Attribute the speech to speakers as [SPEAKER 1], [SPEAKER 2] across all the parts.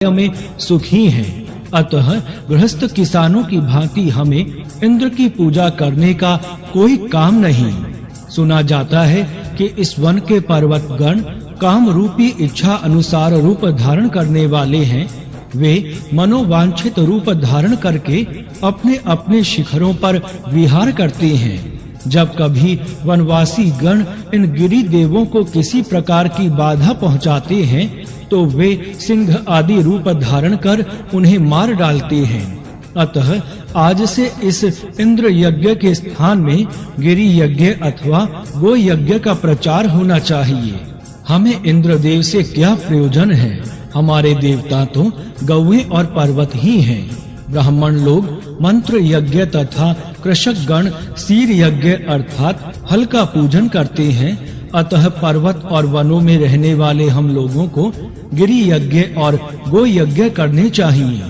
[SPEAKER 1] में सुखी हैं। अतः गृहस्थ किसानों की भांति हमें इंद्र की पूजा करने का कोई काम नहीं। सुना जाता है कि इस वन के पर्वतगण काम रूपी इच्छा अनुसार रूप धारण करने वाले हैं। वे मनोवांछित रूप धारण करके अपने अपने शिखरों पर विहार करते हैं। जब कभी वनवासी गण इन गिरि देवों को किसी प्रकार की बाधा पहुंचाते हैं तो वे सिंह आदि रूप धारण कर उन्हें मार डालते हैं। अतः आज से इस इंद्र यज्ञ के स्थान में गिरि यज्ञ अथवा गो यज्ञ का प्रचार होना चाहिए। हमें इंद्रदेव से क्या प्रयोजन है? हमारे देवता तो गौएं और पर्वत ही हैं। ब्राह्मण लोग मंत्र यज्ञ तथा कृषक गण सीर यज्ञ अर्थात हल का पूजन करते हैं। अतः पर्वत और वनों में रहने वाले हम लोगों को गिरि यज्ञ और गो यज्ञ करने चाहिए।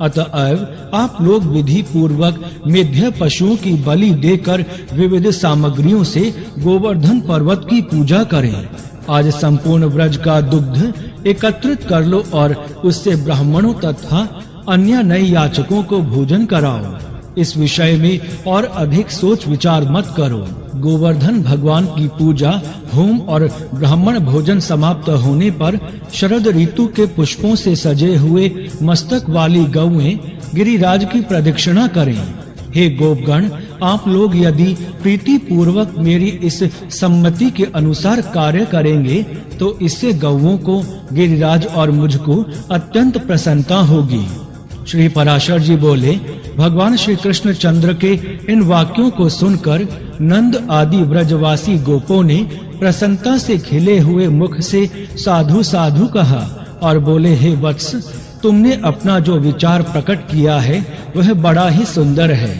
[SPEAKER 1] अतएव आप लोग विधि पूर्वक मेध्य पशुओं की बलि देकर विविध सामग्रियों से गोवर्धन पर्वत की पूजा करें। आज संपूर्ण व्रज का दुग्ध एकत्रित कर लो और उससे ब्राह्मणों तथा अन्य नए याचकों को भोजन कराओ। इस विषय में और अधिक सोच विचार मत करो। गोवर्धन भगवान की पूजा होम और ब्राह्मण भोजन समाप्त होने पर शरद ऋतु के पुष्पों से सजे हुए मस्तक वाली गौएं गिरिराज की प्रदक्षिणा करें। हे गोपगण, आप लोग यदि प्रीति पूर्वक मेरी इस सम्मति के अनुसार कार्य करेंगे तो इससे गौओं को, गिरिराज और मुझको अत्यंत प्रसन्नता होगी। श्री पराशर जी बोले, भगवान श्री कृष्ण चंद्र के इन वाक्यों को सुनकर नंद आदि व्रजवासी गोपों ने प्रसन्नता से खिले हुए मुख से साधु साधु कहा और बोले, हे वत्स, तुमने अपना जो विचार प्रकट किया है वह बड़ा ही सुंदर है।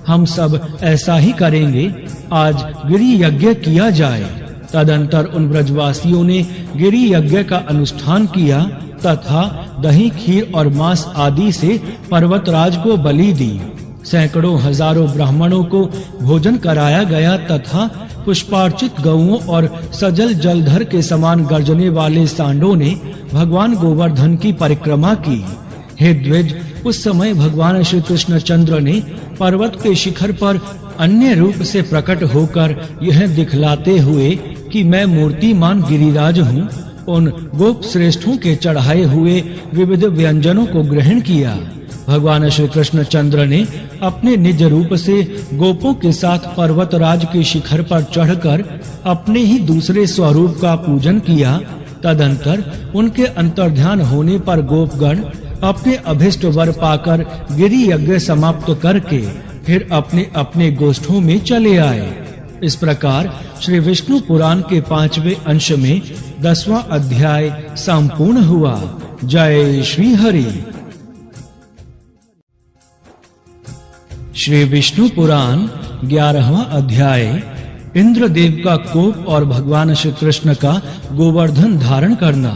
[SPEAKER 1] हम सब ऐसा ही करेंगे। आज गिरि यज्ञ किया जाए। तदंतर उन व्रजवासियों ने गिरि यज्ञ का अनुष्ठान किया तथा दही, खीर और मांस आदि से पर्वतराज को बलि दी। सैकड़ों हजारों ब्राह्मणों को भोजन कराया गया तथा पुष्पार्चित गौओं और सजल जलधर के समान गर्जने वाले सांडों ने भगवान गोवर्धन की परिक्रमा की। हे द्विज, उस समय भगवान श्री कृष्ण चंद्र ने पर्वत के शिखर पर अन्य रूप से प्रकट होकर यह दिखलाते हुए कि मैं मूर्तिमान गिरिराज हूँ, उन गोप श्रेष्ठों के चढ़ाए हुए विविध व्यंजनों को ग्रहण किया। भगवान श्री कृष्ण चंद्र ने अपने निज रूप से गोपों के साथ पर्वतराज के शिखर पर चढ़कर अपने ही दूसरे स्वरूप का पूजन किया। तदंतर उनके अंतर्ध्यान होने पर गोपगण अपने अभिष्ट वर पाकर गिरि यज्ञ समाप्त करके फिर अपने अपने गोष्ठों में चले आए। इस प्रकार श्री विष्णु पुराण के 5वें अंश में 10वां अध्याय संपूर्ण हुआ। जय श्री हरि। श्री विष्णु पुराण 11वां अध्याय इंद्रदेव का कोप और भगवान श्री कृष्ण का गोवर्धन धारण करना।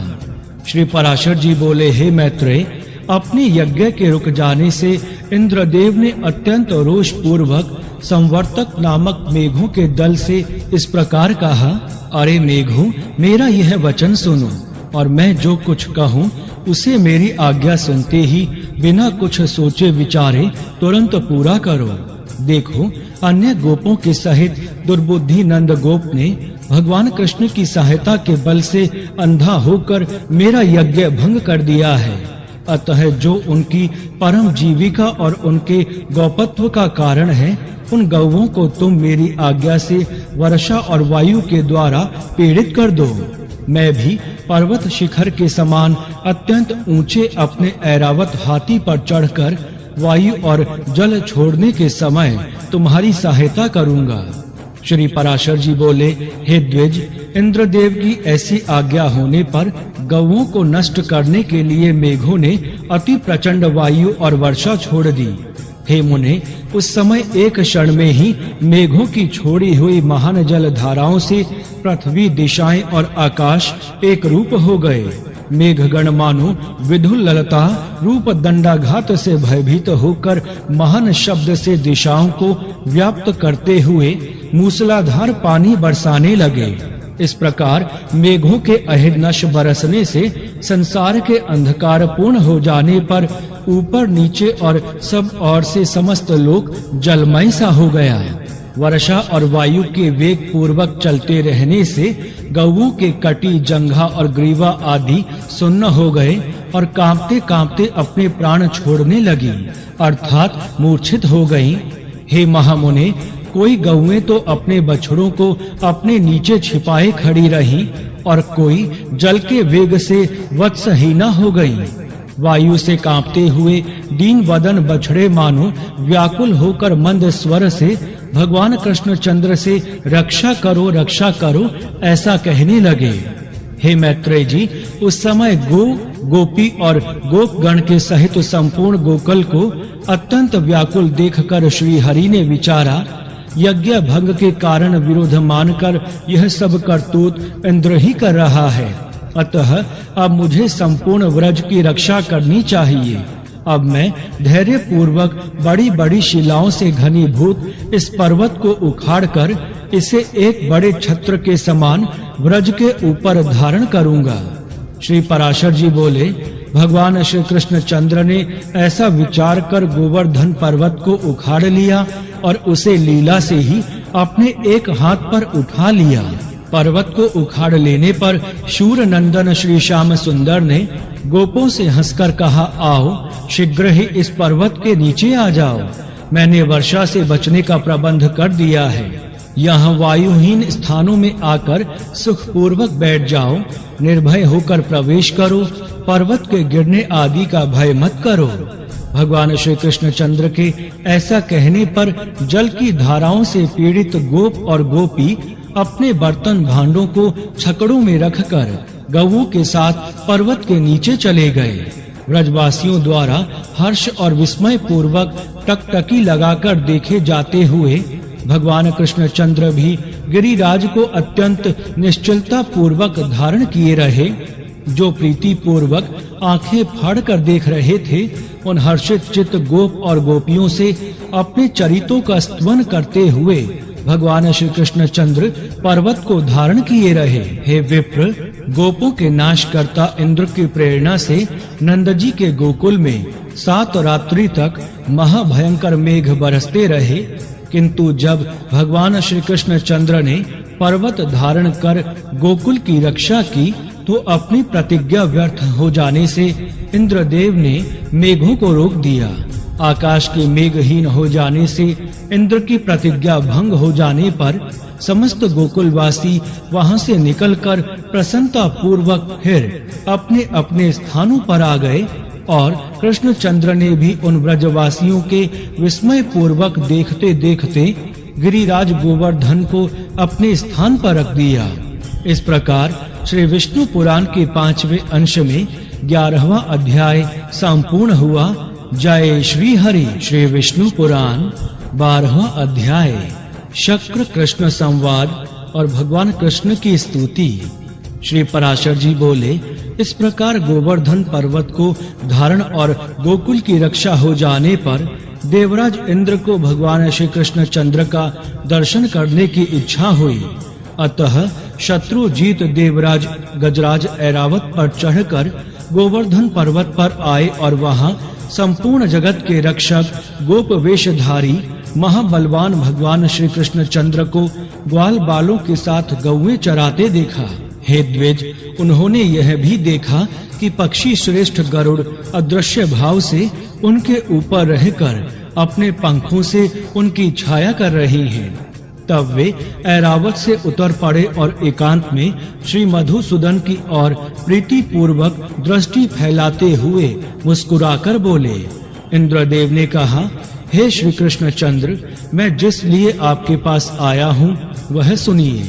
[SPEAKER 1] श्री पराशर जी बोले, हे मैत्रेय, अपने यज्ञ के रुक जाने से इंद्रदेव ने अत्यंत रोष पूर्वक संवर्तक नामक मेघों के दल से इस प्रकार कहा, अरे मेघों, मेरा यह वचन सुनो और मैं जो कुछ कहूँ उसे मेरी आज्ञा सुनते ही बिना कुछ सोचे विचारे तुरंत पूरा करो। देखो, अन्य गोपों के सहित दुर्बुद्धि नंद गोप ने भगवान कृष्ण की सहायता के बल से अंधा होकर मेरा यज्ञ भंग कर दिया है। अतः जो उनकी परम जीविका और उनके गौपत्व का कारण है, उन गौओं को तुम मेरी आज्ञा से वर्षा और वायु के द्वारा पीड़ित कर दो। मैं भी पर्वत शिखर के समान अत्यंत ऊंचे अपने ऐरावत हाथी पर चढ़कर वायु और जल छोड़ने के समय तुम्हारी सहायता करूंगा। श्री पराशर जी बोले, हे द्विज, इंद्रदेव की ऐसी आज्ञा होने पर गौओं को नष्ट करने के लिए मेघों ने अति प्रचंड वायु और वर्षा छोड़ दी। हे मुने, उस समय एक क्षण में ही मेघों की छोड़ी हुई महान जल धाराओं से पृथ्वी, दिशाएं और आकाश एक रूप हो गए। मेघगण मानो विधुल ललता रूप दंडाघात से भयभीत होकर महान शब्द से दिशाओं को व्याप्त करते हुए मूसलाधार पानी बरसाने लगे। इस प्रकार मेघों के अहिर्निश बरसने से संसार के अंधकार पूर्ण हो जाने पर ऊपर नीचे और सब ओर से समस्त लोक जलमय सा हो गया। वर्षा और वायु के वेग पूर्वक चलते रहने से गौओं के कटी, जंघा और ग्रीवा आदि सुन्न हो गए और कांपते-कांपते अपने प्राण छोड़ने लगी, अर्थात मूर्छित हो गईं। हे महामुने, कोई गौएं तो अपने बछड़ों को अपने नीचे छिपाए खड़ी रहीं और कोई जल के वेग से वत्सहीना हो गईं। वायु से कांपते हुए दीन वदन बछड़े मानो व्याकुल होकर मंद स्वर से भगवान कृष्णचंद्र से रक्षा करो ऐसा कहने लगे। हे मैत्रेय जी, उस समय गोपी और गोपगण के सहित संपूर्ण गोकुल को अत्यंत व्याकुल देखकर श्री हरि ने विचारा, यज्ञ भंग के कारण विरोध मानकर यह सब करतूत इंद्र ही कर रहा है, अतः अब मुझे संपूर्ण व्रज की रक्षा करनी चाहिए। अब मैं धैर्य पूर्वक बड़ी-बड़ी शिलाओं से घनीभूत इस पर्वत को उखाड़कर इसे एक बड़े छत्र के समान व्रज के ऊपर धारण करूंगा। श्री पराशर जी बोले, भगवान श्री कृष्णचंद्र ने ऐसा विचार कर गोवर्धन पर्वत को उखाड़ लिया और उसे लीला से ही अपने एक हाथ पर उठा लिया। पर्वत को उखाड़ लेने पर शूर नंदन श्री श्याम सुंदर ने गोपों से हंसकर कहा, आओ शीघ्र ही इस पर्वत के नीचे आ जाओ। मैंने वर्षा से बचने का प्रबंध कर दिया है। यहाँ वायुहीन स्थानों में आकर सुखपूर्वक बैठ जाओ, निर्भय होकर प्रवेश करो, पर्वत के गिरने आदि का भय मत करो। भगवान श्री कृष्णचंद्र के ऐसा कहने पर जल की धाराओं से पीड़ित गोप और गोपी अपने बर्तन भांडों को छकड़ों में रखकर गौओं के साथ पर्वत के नीचे चले गए। ब्रजवासियों द्वारा हर्ष और विस्मय पूर्वक टकटकी लगाकर देखे जाते हुए भगवान कृष्णचंद्र भी गिरिराज को अत्यंत निश्चलता पूर्वक धारण किए रहे। जो प्रीति पूर्वक आंखें फाड़कर देख रहे थे, उन हर्षित चित्त गोप और गोपियों से अपने चरितों का स्तवन करते हुए भगवान श्री कृष्णचंद्र पर्वत को धारण किए रहे। हे विप्र, गोपों के नाशकर्ता इंद्र की प्रेरणा से नंद जी के गोकुल में 7 रात्रि तक महाभयंकर मेघ बरसते रहे, किंतु जब भगवान श्री कृष्णचंद्र ने पर्वत धारण कर गोकुल की रक्षा की तो अपनी प्रतिज्ञा व्यर्थ हो जाने से इंद्रदेव ने मेघों को रोक दिया। आकाश के मेघहीन हो जाने से इंद्र की प्रतिज्ञा भंग हो जाने पर समस्त गोकुलवासी वहां से निकलकर प्रसन्नता पूर्वक फिर अपने अपने स्थानों पर आ गए और कृष्णचंद्र ने भी उन ब्रजवासियों के विस्मय पूर्वक देखते देखते गिरिराज गोवर्धन को अपने स्थान पर रख दिया। इस प्रकार श्री विष्णु पुराण के 5वें अंश में 11वां अध्याय संपूर्ण हुआ। जय श्री हरि। श्री विष्णु पुराण 12वां अध्याय शक्र कृष्ण संवाद और भगवान कृष्ण की स्तुति। श्री पराशर जी बोले, इस प्रकार गोवर्धन पर्वत को धारण और गोकुल की रक्षा हो जाने पर देवराज इंद्र को भगवान श्री कृष्णचंद्र का दर्शन करने की इच्छा हुई। अतः शत्रुजीत देवराज गजराज ऐरावत पर चढ़कर गोवर्धन पर्वत पर आए और वहां संपूर्ण जगत के रक्षक गोप वेशधारी महाबलवान भगवान श्री कृष्णचंद्र को ग्वाल बालों के साथ गौएं चराते देखा। हे द्विज, उन्होंने यह भी देखा कि पक्षी श्रेष्ठ गरुड़ अदृश्य भाव से उनके ऊपर रहकर अपने पंखों से उनकी छाया कर रही हैं। तब वे ऐरावत से उतर पड़े और एकांत में श्री मधुसूदन की ओर प्रीति पूर्वक दृष्टि फैलाते हुए मुस्कुराकर बोले। इंद्रदेव ने कहा, हे श्री कृष्णचंद्र, मैं जिस लिए आपके पास आया हूँ वह सुनिए।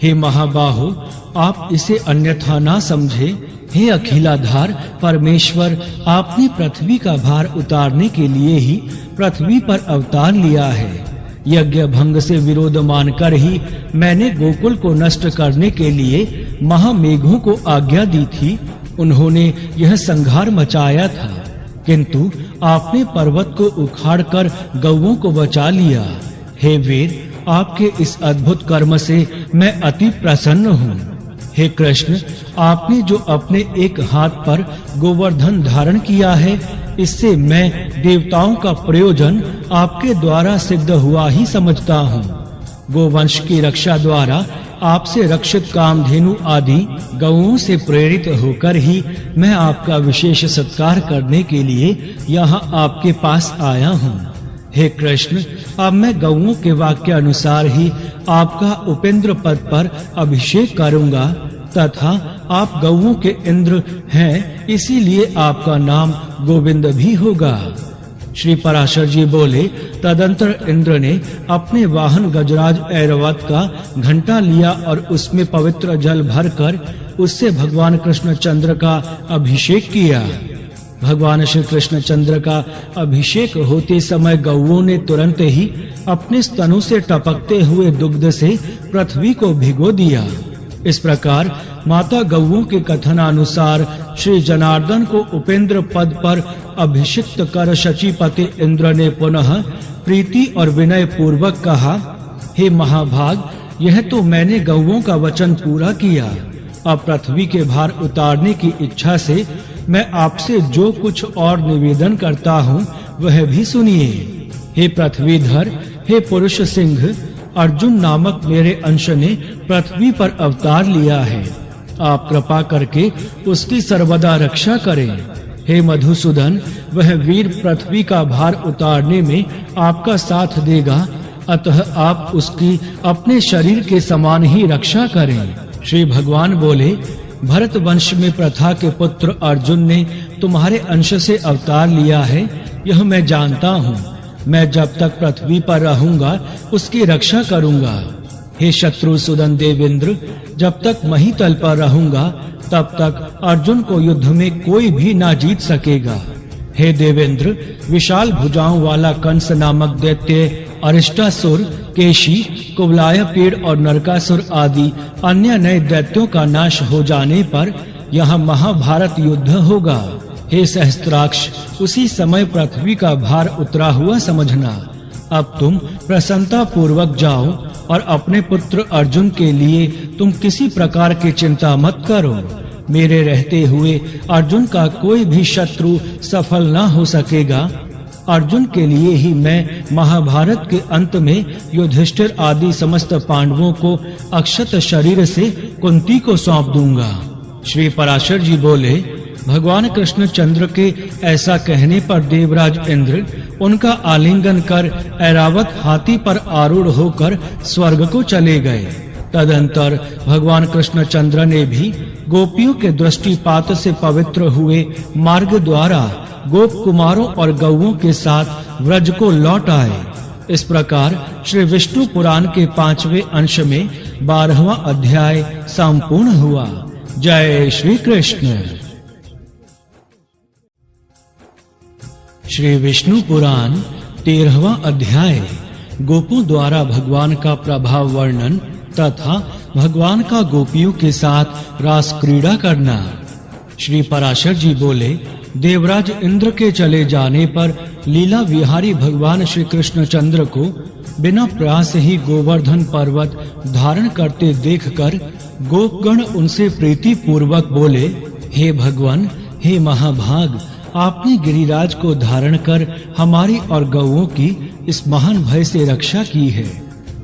[SPEAKER 1] हे महाबाहो, आप इसे अन्यथा ना समझे। हे अखिलाधार परमेश्वर, आपने पृथ्वी का भार उतारने के लिए ही पृथ्वी पर अवतार लिया है। यज्ञ भंग से विरोध मानकर ही मैंने गोकुल को नष्ट करने के लिए महामेघों को आज्ञा दी थी। उन्होंने यह संहार मचाया था, किंतु आपने पर्वत को उखाड़कर गौओं को बचा लिया। हे वीर, आपके इस अद्भुत कर्म से मैं अति प्रसन्न हूँ। हे कृष्ण, आपने जो अपने एक हाथ पर गोवर्धन धारण किया है, इससे मैं देवताओं का प्रयोजन आपके द्वारा सिद्ध हुआ ही समझता हूँ। गोवंश की रक्षा द्वारा आपसे रक्षित कामधेनु आदि गौओं से प्रेरित होकर ही मैं आपका विशेष सत्कार करने के लिए यहाँ आपके पास आया हूँ। हे कृष्ण, अब मैं गौओं के वाक्य अनुसार ही आपका उपेंद्र पद पर अभिषेक करूंगा तथा आप गौओं के इंद्र हैं, इसीलिए आपका नाम गोविंद भी होगा। श्री पराशर जी बोले, तदंतर इंद्र ने अपने वाहन गजराज ऐरावत का घंटा लिया और उसमें पवित्र जल भरकर उससे भगवान कृष्ण चंद्र का अभिषेक किया। भगवान श्री कृष्ण चंद्र का अभिषेक होते समय गौओं ने तुरंत ही अपने स्तनों से टपकते हुए दुग्ध से पृथ्वी को भिगो दिया। इस प्रकार माता गौओं के कथनानुसार श्री जनार्दन को उपेंद्र पद पर अभिषिक्त कर शचीपति इंद्र ने पुनः प्रीति और विनय पूर्वक कहा, हे महाभाग, यह तो मैंने गौओं का वचन पूरा किया। अब पृथ्वी के भार उतारने की इच्छा से मैं आपसे जो कुछ और निवेदन करता हूँ वह भी सुनिए। हे पृथ्वीधर, हे पुरुष सिंह, अर्जुन नामक मेरे अंश ने पृथ्वी पर अवतार लिया है। आप कृपा करके उसकी सर्वदा रक्षा करें। हे मधुसूदन, वह वीर पृथ्वी का भार उतारने में आपका साथ देगा, अतः आप उसकी अपने शरीर के समान ही रक्षा करें। श्री भगवान बोले, भरत वंश में प्रथा के पुत्र अर्जुन ने तुम्हारे अंश से अवतार लिया है, यह मैं जानता हूँ। मैं जब तक पृथ्वी पर रहूंगा उसकी रक्षा करूंगा। हे शत्रुसूदन देवेंद्र, जब तक महीतल पर रहूंगा तब तक अर्जुन को युद्ध में कोई भी ना जीत सकेगा। हे देवेंद्र, विशाल भुजाओं वाला कंस नामक दैत्य अरिष्टासुर, केशी, कुवलाय पेड़ और नरकासुर आदि अन्य नए दैत्यों का नाश हो जाने पर यहाँ महाभारत युद्ध होगा। हे सहस्त्राक्ष, उसी समय पृथ्वी का भार उतरा हुआ समझना। अब तुम प्रसन्नता पूर्वक जाओ और अपने पुत्र अर्जुन के लिए तुम किसी प्रकार की चिंता मत करो। मेरे रहते हुए अर्जुन का कोई भी शत्रु सफल न हो सकेगा। अर्जुन के लिए ही मैं महाभारत के अंत में युधिष्ठिर आदि समस्त पांडवों को अक्षत शरीर से कुंती को सौंप दूंगा। श्री पराशर जी बोले, भगवान कृष्ण चंद्र के ऐसा कहने पर देवराज इंद्र उनका आलिंगन कर ऐरावत हाथी पर आरूढ़ होकर स्वर्ग को चले गए। तदंतर भगवान कृष्ण चंद्र ने भी गोपियों के दृष्टिपात से पवित्र हुए मार्ग द्वारा गोप कुमारों और गौओं के साथ व्रज को लौट आए। इस प्रकार श्री विष्णु पुराण के 5वें अंश में 12वां अध्याय संपूर्ण हुआ। जय श्री कृष्ण। श्री विष्णु पुराण 13वां अध्याय गोपों द्वारा भगवान का प्रभाव वर्णन तथा भगवान का गोपियों के साथ रास क्रीड़ा करना। श्री पराशर जी बोले, देवराज इंद्र के चले जाने पर लीला विहारी भगवान श्री कृष्ण चंद्र को बिना प्रयास ही गोवर्धन पर्वत धारण करते देखकर गोपगण उनसे प्रीति पूर्वक बोले, हे भगवान, हे महाभाग, आपने गिरिराज को धारण कर हमारी और गौओं की इस महान भय से रक्षा की है।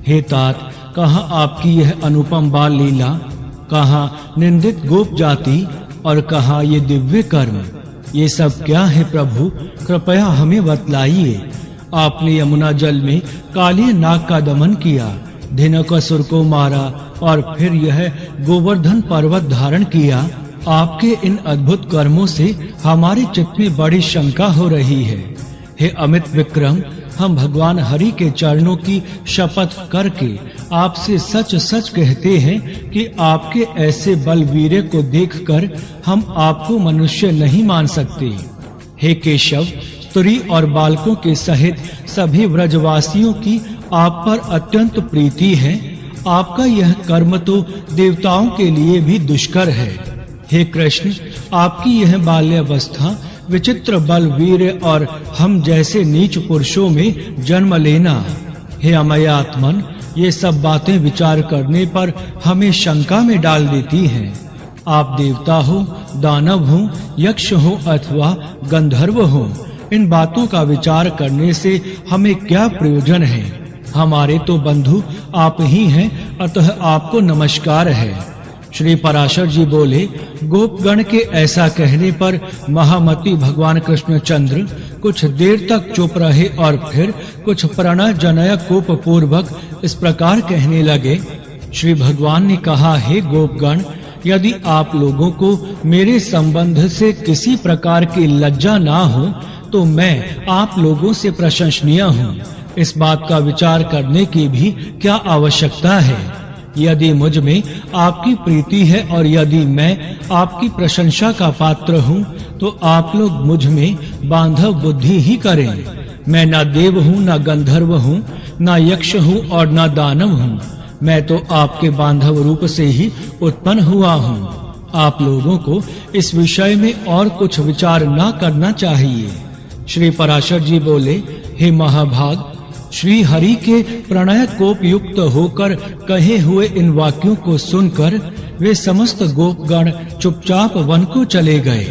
[SPEAKER 1] हे तात, कहाँ आपकी यह अनुपम बाल लीला, कहाँ निंदित गोप जाति और कहाँ ये दिव्य कर्म, ये सब क्या है प्रभु, कृपया हमें बतलाइए। आपने यमुना जल में काली नाग का दमन किया, धेनुकासुर को मारा और फिर यह गोवर्धन पर्वत धारण किया। आपके इन अद्भुत कर्मों से हमारे चित्त में बड़ी शंका हो रही है। हे अमित विक्रम, हम भगवान हरि के चरणों की शपथ करके आपसे सच सच कहते हैं कि आपके ऐसे बलवीर्य को देखकर हम आपको मनुष्य नहीं मान सकते। हे केशव, स्त्री और बालकों के सहित सभी व्रजवासियों की आप पर अत्यंत प्रीति है। आपका यह कर्म तो देवताओं के लिए भी दुष्कर है। हे कृष्ण, आपकी यह बाल्यावस्था, विचित्र बल, वीर और हम जैसे नीच पुरुषों में जन्म लेना। हे अमयात्मन, ये सब बातें विचार करने पर हमें शंका में डाल देती हैं। आप देवता हो, दानव हो, यक्ष हो अथवा गंधर्व हो, इन बातों का विचार करने से हमें क्या प्रयोजन है? हमारे तो बंधु आप ही हैं, अतः आपको नमस्कार है। श्री पराशर जी बोले, गोपगण के ऐसा कहने पर महामती भगवान कृष्णचंद्र कुछ देर तक चुप रहे और फिर कुछ प्रणय जनय कोप पूर्वक इस प्रकार कहने लगे। श्री भगवान ने कहा, हे गोपगण, यदि आप लोगों को मेरे संबंध से किसी प्रकार की लज्जा ना हो तो मैं आप लोगों से प्रशंसनीय हूँ। इस बात का विचार करने की भी क्या आवश्यकता है? यदि मुझ में आपकी प्रीति है और यदि मैं आपकी प्रशंसा का पात्र हूँ तो आप लोग मुझ में बांधव बुद्धि ही करें। मैं न देव हूँ, न गंधर्व हूँ, न यक्ष हूँ और न दानव हूँ। मैं तो आपके बांधव रूप से ही उत्पन्न हुआ हूँ। आप लोगों को इस विषय में और कुछ विचार न करना चाहिए। श्री पराशर जी बोले, हे महाभाग, श्री हरि के प्रणय कोप युक्त होकर कहे हुए इन वाक्यों को सुनकर वे समस्त गोपगण चुपचाप वन को चले गए।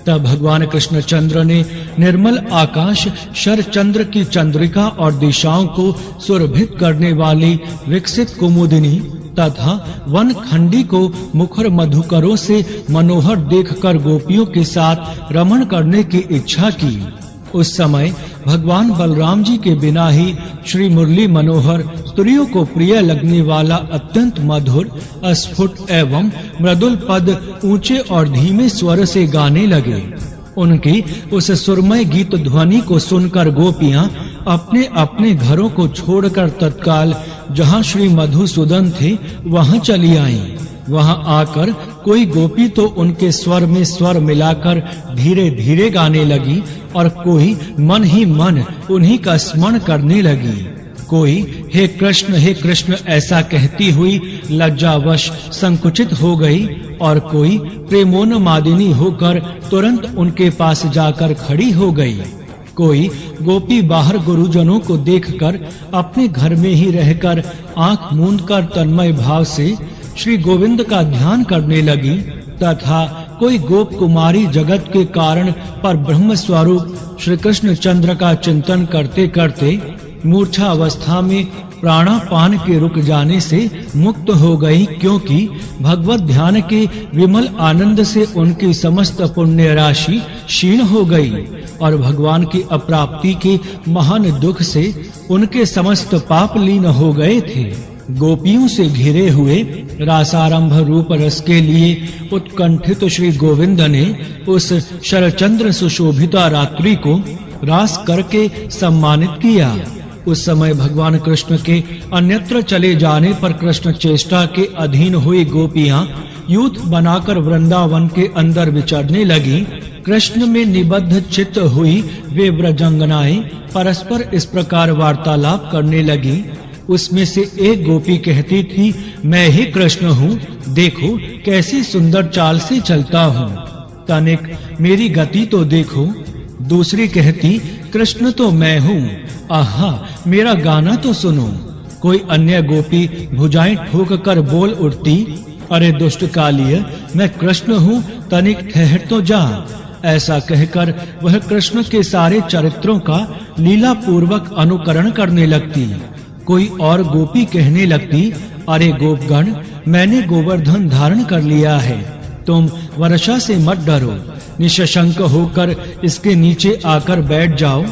[SPEAKER 1] तब भगवान कृष्णचंद्र ने निर्मल आकाश, शरचंद्र की चंद्रिका और दिशाओं को सुरभित करने वाली विकसित कुमुदिनी तथा वन खंडी को मुखर मधुकरों से मनोहर देखकर गोपियों के साथ रमण करने की इच्छा की। उस समय भगवान बलराम जी के बिना ही श्री मुरली मनोहर स्त्रियों को प्रिय लगने वाला अत्यंत मधुर, अस्फुट एवं मृदुल पद ऊंचे और धीमे स्वर से गाने लगे। उनकी उस सुरमय गीत ध्वनि को सुनकर गोपियां अपने अपने घरों को छोड़कर तत्काल जहां श्री मधुसूदन थे वहां चली आईं। वहां आकर कोई गोपी तो उनके स्वर में स्वर मिलाकर धीरे-धीरे गाने लगी और कोई मन ही मन उन्हीं का स्मरण करने लगी। कोई हे कृष्ण ऐसा कहती हुई लज्जावश संकुचित हो गई और कोई प्रेमोन्मादिनी होकर तुरंत उनके पास जाकर खड़ी हो गई। कोई गोपी बाहर गुरुजनों को देखकर अपने घर में ही रहकर आंख मूंदकर तन्मय भाव से श्री गोविंद का ध्यान करने लगी तथा कोई गोप कुमारी जगत के कारण पर ब्रह्म स्वरूप श्री कृष्ण चंद्र का चिंतन करते करते मूर्छा अवस्था में प्राणापान के रुक जाने से मुक्त हो गई, क्योंकि भगवत ध्यान के विमल आनंद से उनकी समस्त पुण्य राशि क्षीण हो गई और भगवान की अप्राप्ति के महान दुख से उनके समस्त पाप लीन हो गए थे। गोपियों से घिरे हुए रासारंभ रूप रस के लिए उत्कंठित श्री गोविंद ने उस शरचंद्र सुशोभिता रात्रि को रास करके सम्मानित किया। उस समय भगवान कृष्ण के अन्यत्र चले जाने पर कृष्ण चेष्टा के अधीन हुई गोपियां यूथ बनाकर वृंदावन के अंदर विचरने लगी। कृष्ण में निबद्ध चित्त हुई वे व्रजंगनाएं परस्पर इस प्रकार वार्तालाप करने लगी। उसमें से एक गोपी कहती थी, मैं ही कृष्ण हूँ, देखो कैसी सुंदर चाल से चलता हूँ, तनिक मेरी गति तो देखो। दूसरी कहती, कृष्ण तो मैं हूँ, आहा मेरा गाना तो सुनो। कोई अन्य गोपी भुजाएं ठोक कर बोल उठती, अरे दुष्ट कालिय, मैं कृष्ण हूँ, तनिक ठहर तो जा। ऐसा कहकर वह कृष्ण के सारे चरित्रों का लीला पूर्वक अनुकरण करने लगती। कोई और गोपी कहने लगती, अरे गोपगण, मैंने गोवर्धन धारण कर लिया है, तुम वर्षा से मत डरो, निशंक होकर इसके नीचे आकर बैठ जाओ।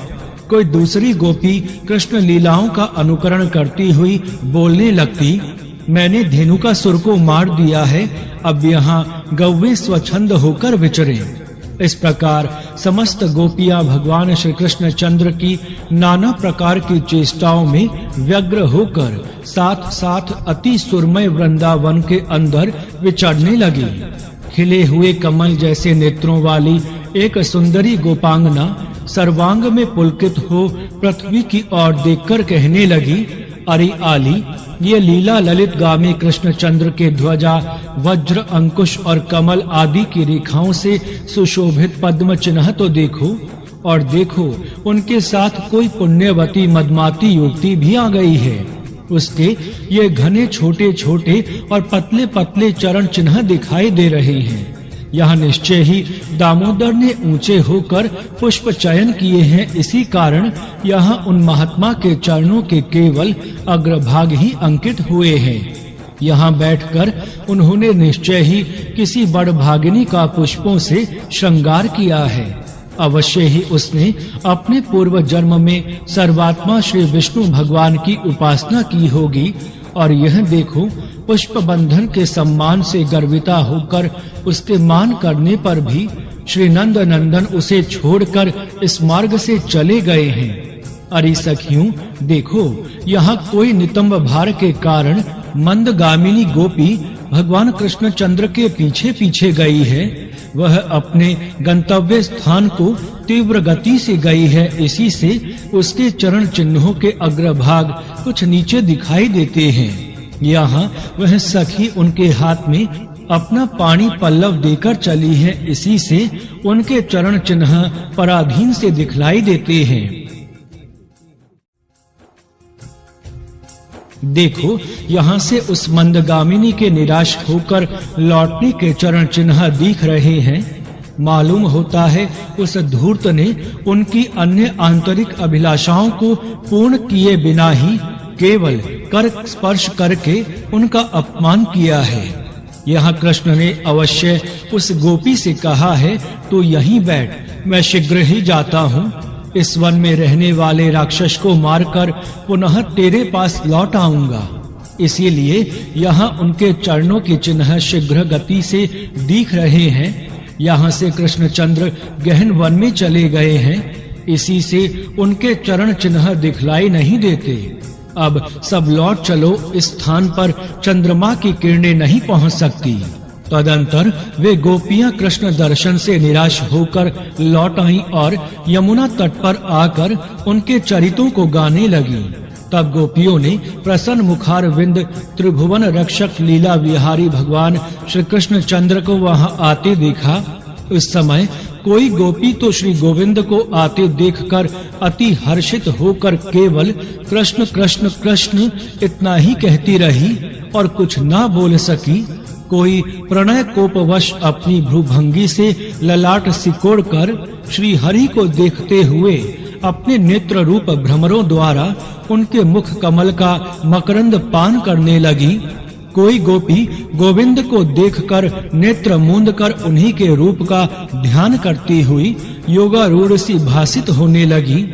[SPEAKER 1] कोई दूसरी गोपी कृष्ण लीलाओं का अनुकरण करती हुई बोलने लगती, मैंने धेनु का सुर को मार दिया है, अब यहाँ गौवे स्वच्छंद होकर विचरें। इस प्रकार समस्त गोपियां भगवान श्री कृष्ण चंद्र की नाना प्रकार की चेष्टाओं में व्यग्र होकर साथ साथ अति सुरमय वृंदावन के अंदर विचरने लगी। खिले हुए कमल जैसे नेत्रों वाली एक सुंदरी गोपांगना सर्वांग में पुलकित हो पृथ्वी की ओर देखकर कहने लगी, अरे आली, ये लीला ललित गामी कृष्ण चंद्र के ध्वजा, वज्र, अंकुश और कमल आदि की रेखाओं से सुशोभित पद्म चिन्ह तो देखो, और देखो उनके साथ कोई पुण्यवती मदमाती युवती भी आ गई है। उसके ये घने छोटे-छोटे और पतले-पतले चरण चिन्ह दिखाई दे रहे हैं। यह निश्चय ही दामोदर ने ऊंचे होकर पुष्प चयन किए हैं। इसी कारण यहाँ उन महात्मा के चरणों के केवल अग्रभाग ही अंकित हुए हैं। यहाँ बैठकर उन्होंने निश्चय ही किसी बड़भागिनी का पुष्पों से श्रृंगार किया है। अवश्य ही उसने अपने पूर्व जन्म में सर्वात्मा श्री विष्णु भगवान की उपासना की होगी। और यह देखो, पुष्प बंधन के सम्मान से गर्विता होकर उसके मान करने पर भी श्री नंद नंदन उसे छोड़कर इस मार्ग से चले गए हैं। अरे सखियों, देखो, यहाँ कोई नितंब भार के कारण मंदगामिनी गोपी भगवान कृष्ण चंद्र के पीछे गई है। वह अपने गंतव्य स्थान को तीव्र गति से गई है। इसी से उसके चरण चिन्हों के अग्रभाग कुछ नीचे दिखाई देते हैं। यहाँ वह सखी उनके हाथ में अपना पानी पल्लव देकर चली है। इसी से उनके चरण चिन्ह पराधीन से दिखलाई देते हैं। देखो, यहाँ से उस मंदगामिनी के निराश होकर लौटने के चरण चिन्ह दिख रहे हैं। मालूम होता है उस धूर्त ने उनकी अन्य आंतरिक अभिलाषाओं को पूर्ण किए बिना ही केवल कर स्पर्श करके उनका अपमान किया है। यहाँ कृष्ण ने अवश्य उस गोपी से कहा है, तो यहीं बैठ, मैं शीघ्र ही जाता हूँ। इस वन में रहने वाले राक्षस को मारकर पुनः तेरे पास लौट आऊंगा। इसीलिए यहाँ उनके चरणों के चिन्ह शीघ्र गति से दिख रहे हैं। यहाँ से कृष्णचंद्र गहन वन में चले गए हैं। इसी से उनके चरण चिन्ह दिखलाई नहीं देते। अब सब लौट चलो, इस स्थान पर चंद्रमा की किरणें नहीं पहुंच सकती। तदंतर वे गोपियां कृष्ण दर्शन से निराश होकर लौट आईं और यमुना तट पर आकर उनके चरितों को गाने लगी। तब गोपियों ने प्रसन्न मुखारविंद त्रिभुवन रक्षक लीला विहारी भगवान श्री कृष्ण चंद्र को वहां आते देखा। उस समय कोई गोपी तो श्री गोविंद को आते देखकर अति हर्षित होकर केवल कृष्ण कृष्ण कृष्ण इतना ही कहती रही और कुछ ना बोल सकी। कोई प्रणय कोपवश अपनी भ्रूभंगी से ललाट सिकोड़कर श्री हरि को देखते हुए अपने नेत्र रूप भ्रमरों द्वारा उनके मुख कमल का मकरंद पान करने लगी। कोई गोपी गोविंद को देखकर नेत्र मूंद कर उन्हीं के रूप का ध्यान करती हुई योगारूढ़ सी भासित होने लगी।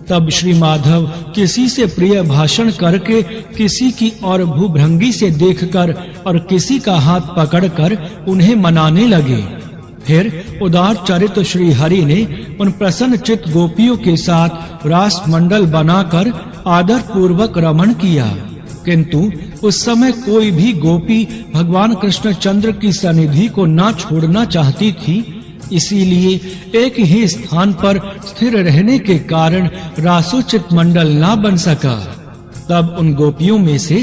[SPEAKER 1] तब श्री माधव किसी से प्रिय भाषण करके किसी की और भूभृंगी से देखकर और किसी का हाथ पकड़कर उन्हें मनाने लगे। फिर उदार चरित श्री हरि ने उन प्रसन्न चित्त गोपियों के साथ रास मंडल बनाकर आदर पूर्वक रमण किया। किंतु उस समय कोई भी गोपी भगवान कृष्ण चंद्र की सनिधि को ना छोड़ना चाहती थी। इसीलिए एक ही स्थान पर स्थिर रहने के कारण रासोचित मंडल ना बन सका। तब उन गोपियों में से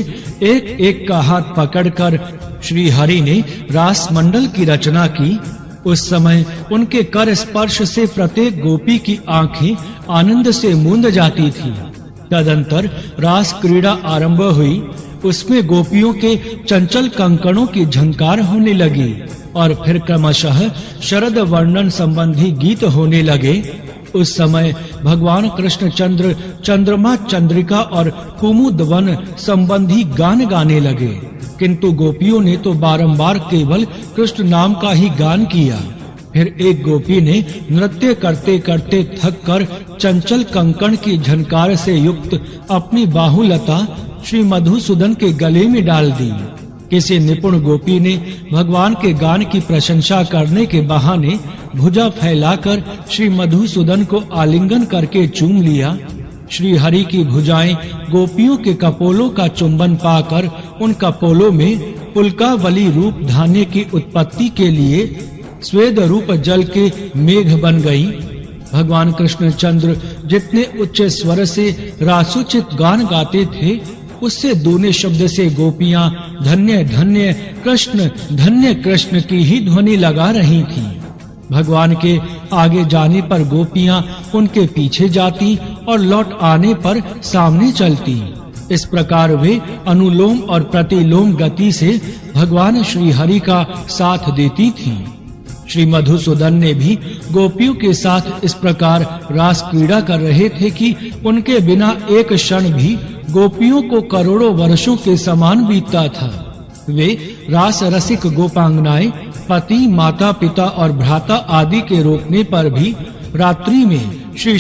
[SPEAKER 1] एक एक का हाथ पकड़कर श्री हरि ने रास मंडल की रचना की। उस समय उनके कर स्पर्श से प्रत्येक गोपी की आंखें आनंद से मूंद जाती थी। तदंतर रास क्रीड़ा आरंभ हुई। उसमें गोपियों के चंचल कंकणों की झंकार होने लगी और फिर क्रमशः शरद वर्णन संबंधी गीत होने लगे। उस समय भगवान कृष्ण चंद्र चंद्रमा चंद्रिका और कुमुद वन संबंधी गान गाने लगे। किंतु गोपियों ने तो बारंबार केवल कृष्ण नाम का ही गान किया। फिर एक गोपी ने नृत्य करते करते थक कर चंचल कंकण की झनकार से युक्त अपनी बाहुलता श्री मधुसूदन के गले में डाल दी। किसी निपुण गोपी ने भगवान के गान की प्रशंसा करने के बहाने भुजा फैलाकर श्री मधुसूदन को आलिंगन करके चूम लिया। श्री हरि की भुजाएं गोपियों के कपोलों का चुंबन पाकर उन कपोलों में पुलकावली रूप धान्य की उत्पत्ति के लिए स्वेद रूप जल के मेघ बन गई। भगवान कृष्ण चंद्र जितने उच्च स्वर से रासोचित गान गाते थे, उससे दूने शब्द से गोपियां धन्य धन्य कृष्ण की ही ध्वनि लगा रही थीं। भगवान के आगे जाने पर गोपियां उनके पीछे जाती और लौट आने पर सामने चलती। इस प्रकार वे अनुलोम और प्रतिलोम गति से भगवान श्री हरि का साथ देती थीं। श्री मधुसूदन ने भी गोपियों के साथ इस प्रकार रास क्रीड़ा कर रहे थे कि उनके बिना एक क्षण भी गोपियों को करोड़ों वर्षों के समान बीतता था। वे रास रसिक गोपांगनाएं पति, माता, पिता और भ्राता आदि के रोकने पर भी रात्रि में श्री